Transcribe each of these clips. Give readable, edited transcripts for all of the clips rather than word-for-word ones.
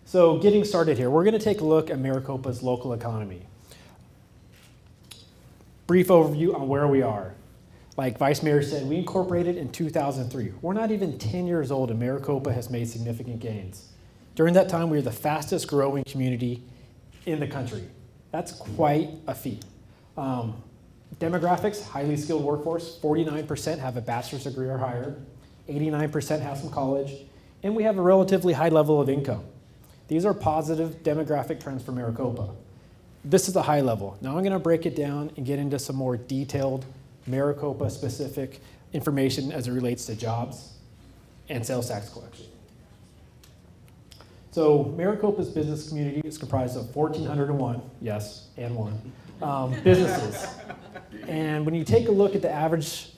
So getting started here, we're going to take a look at Maricopa's local economy. Brief overview on where we are. Like Vice Mayor said, we incorporated in 2003. We're not even 10 years old and Maricopa has made significant gains. During that time, we were the fastest growing community in the country. That's quite a feat. Demographics, highly skilled workforce, 49% have a bachelor's degree or higher, 89% have some college, and we have a relatively high level of income. These are positive demographic trends for Maricopa. This is the high level. Now I'm going to break it down and get into some more detailed Maricopa-specific information as it relates to jobs and sales tax collection. So Maricopa's business community is comprised of 1,401, yes, and one, businesses. And when you take a look at the average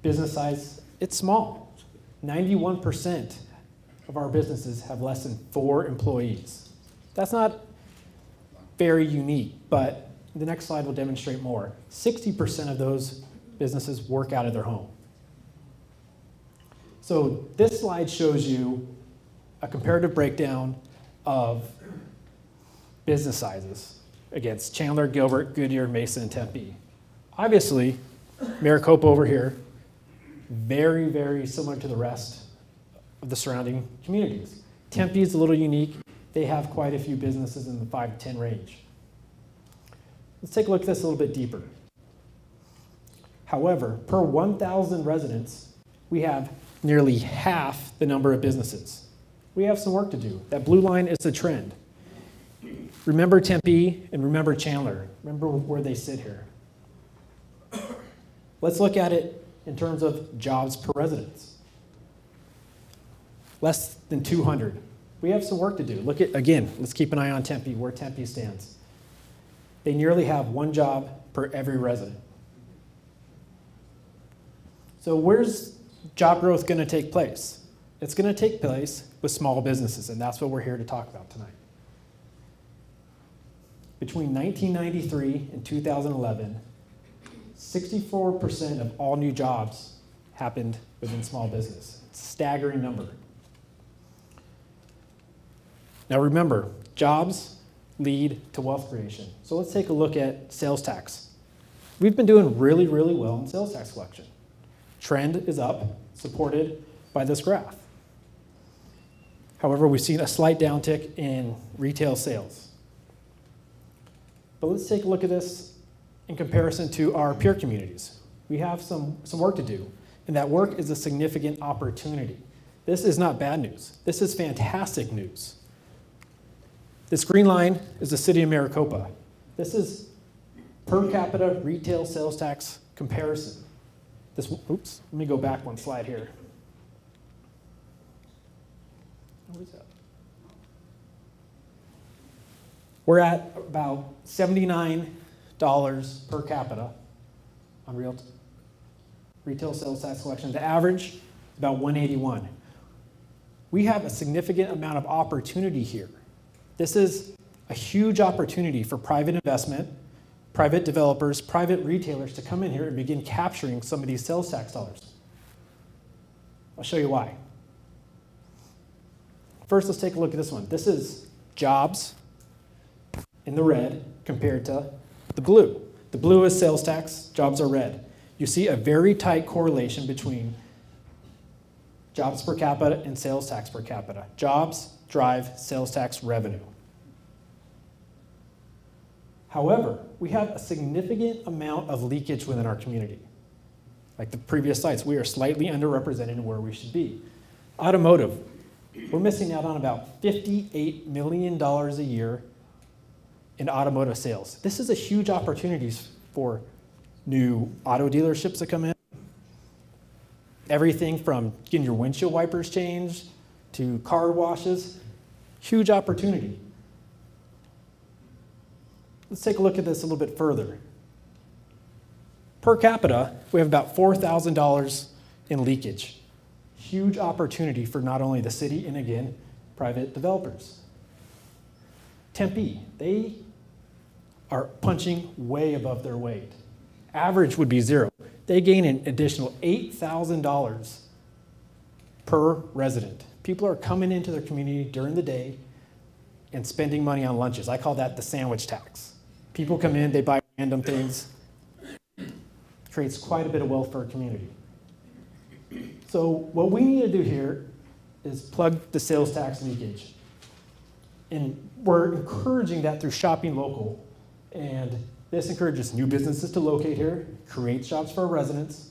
business size, it's small. 91% of our businesses have less than 4 employees. That's not very unique, but the next slide will demonstrate more. 60% of those businesses work out of their home. So this slide shows you a comparative breakdown of business sizes against Chandler, Gilbert, Goodyear, Mason, and Tempe. Obviously, Maricopa over here, very, very similar to the rest of the surrounding communities. Tempe is a little unique. They have quite a few businesses in the 5 to 10 range. Let's take a look at this a little bit deeper. However, per 1,000 residents, we have nearly half the number of businesses. We have some work to do. That blue line is a trend. Remember Tempe and remember Chandler. Remember where they sit here. Let's look at it in terms of jobs per residence. Less than 200. We have some work to do. Look at, again, let's keep an eye on Tempe, where Tempe stands. They nearly have 1 job per every resident. So where's job growth going to take place? It's going to take place with small businesses, and that's what we're here to talk about tonight. Between 1993 and 2011, 64% of all new jobs happened within small business. It's a staggering number. Now remember, jobs lead to wealth creation. So let's take a look at sales tax. We've been doing really, really well in sales tax collection. Trend is up, supported by this graph. However, we've seen a slight downtick in retail sales. But let's take a look at this in comparison to our peer communities. We have some work to do, and that work is a significant opportunity. This is not bad news. This is fantastic news. This green line is the city of Maricopa. This is per capita retail sales tax comparison. Oops, let me go back one slide here. What is that? We're at about $79 per capita on retail sales tax collection. The average, about $181. We have a significant amount of opportunity here. This is a huge opportunity for private investment, private developers, private retailers to come in here and begin capturing some of these sales tax dollars. I'll show you why. First, let's take a look at this one. This is jobs in the red compared to the blue. The blue is sales tax, jobs are red. You see a very tight correlation between jobs per capita and sales tax per capita. Jobs drive sales tax revenue. However, we have a significant amount of leakage within our community. Like the previous sites, we are slightly underrepresented in where we should be. Automotive, we're missing out on about $58 million a year in automotive sales. This is a huge opportunity for new auto dealerships to come in. Everything from getting your windshield wipers changed to car washes, huge opportunity. Let's take a look at this a little bit further. Per capita, we have about $4,000 in leakage. Huge opportunity for not only the city and again, private developers. Tempe, they are punching way above their weight. Average would be 0. They gain an additional $8,000 per resident. People are coming into their community during the day, and spending money on lunches. I call that the sandwich tax. People come in, they buy random things. Creates quite a bit of wealth for our community. So what we need to do here is plug the sales tax leakage. And we're encouraging that through shopping local. And this encourages new businesses to locate here, creates jobs for our residents,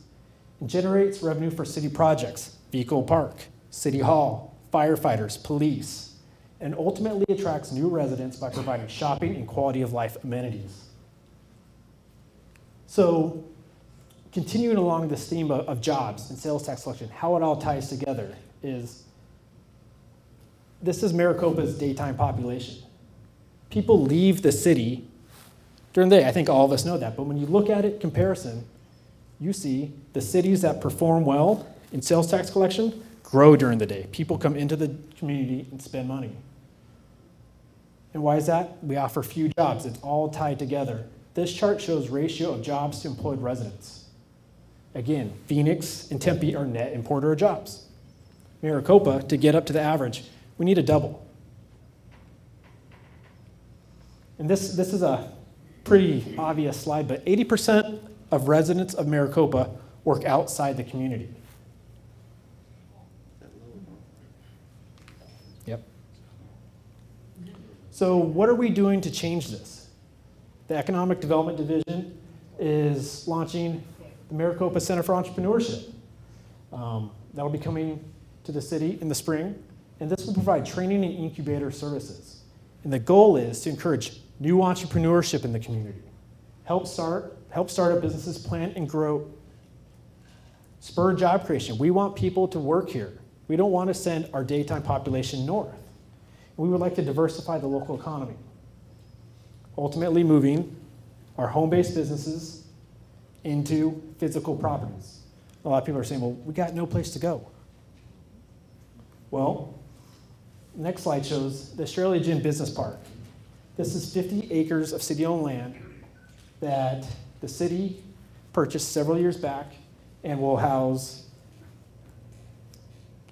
and generates revenue for city projects, Vehicle Park, City Hall, firefighters, police, and ultimately attracts new residents by providing shopping and quality of life amenities. So, continuing along this theme of jobs and sales tax collection, how it all ties together is, this is Maricopa's daytime population. People leave the city during the day. I think all of us know that, but when you look at it comparison, you see the cities that perform well in sales tax collection grow during the day. People come into the community and spend money. And why is that? We offer few jobs. It's all tied together. This chart shows ratio of jobs to employed residents. Again, Phoenix and Tempe are net importer of jobs. Maricopa, to get up to the average, we need a double. And this is a pretty obvious slide, but 80% of residents of Maricopa work outside the community. Yep. So what are we doing to change this? The Economic Development Division is launching the Maricopa Center for Entrepreneurship. That'll be coming to the city in the spring, and this will provide training and incubator services. And the goal is to encourage new entrepreneurship in the community, help startup businesses plan and grow, spur job creation. We want people to work here. We don't want to send our daytime population north. We would like to diversify the local economy, ultimately moving our home-based businesses into physical properties. A lot of people are saying, well, we got no place to go. Well, next slide shows the Estrella Gym Business Park. This is 50 acres of city-owned land that the city purchased several years back and will house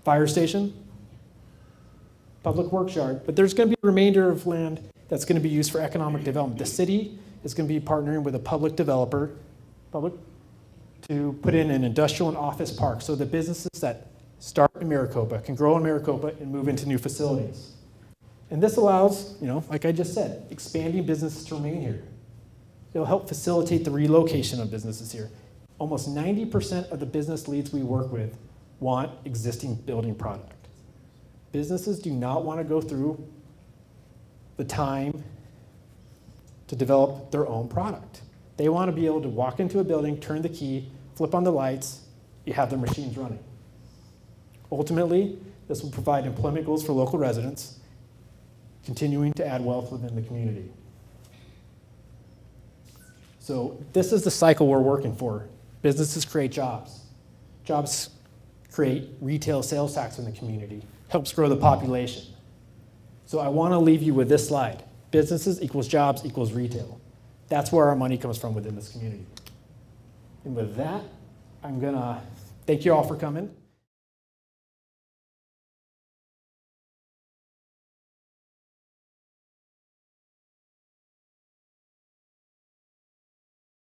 fire station, public works yard, but there's going to be a remainder of land that's going to be used for economic development. The city is going to be partnering with a public developer, to put in an industrial and office park so the businesses that start in Maricopa can grow in Maricopa and move into new facilities. And this allows, like I just said, expanding businesses to remain here. It'll help facilitate the relocation of businesses here. Almost 90% of the business leads we work with want existing building product. Businesses do not want to go through the time to develop their own product. They want to be able to walk into a building, turn the key, flip on the lights, you have their machines running. Ultimately, this will provide employment goals for local residents, continuing to add wealth within the community. So this is the cycle we're working for. Businesses create jobs. Jobs create retail sales tax in the community, helps grow the population. So I want to leave you with this slide. Businesses equals jobs equals retail. That's where our money comes from within this community. And with that, I'm going to thank you all for coming.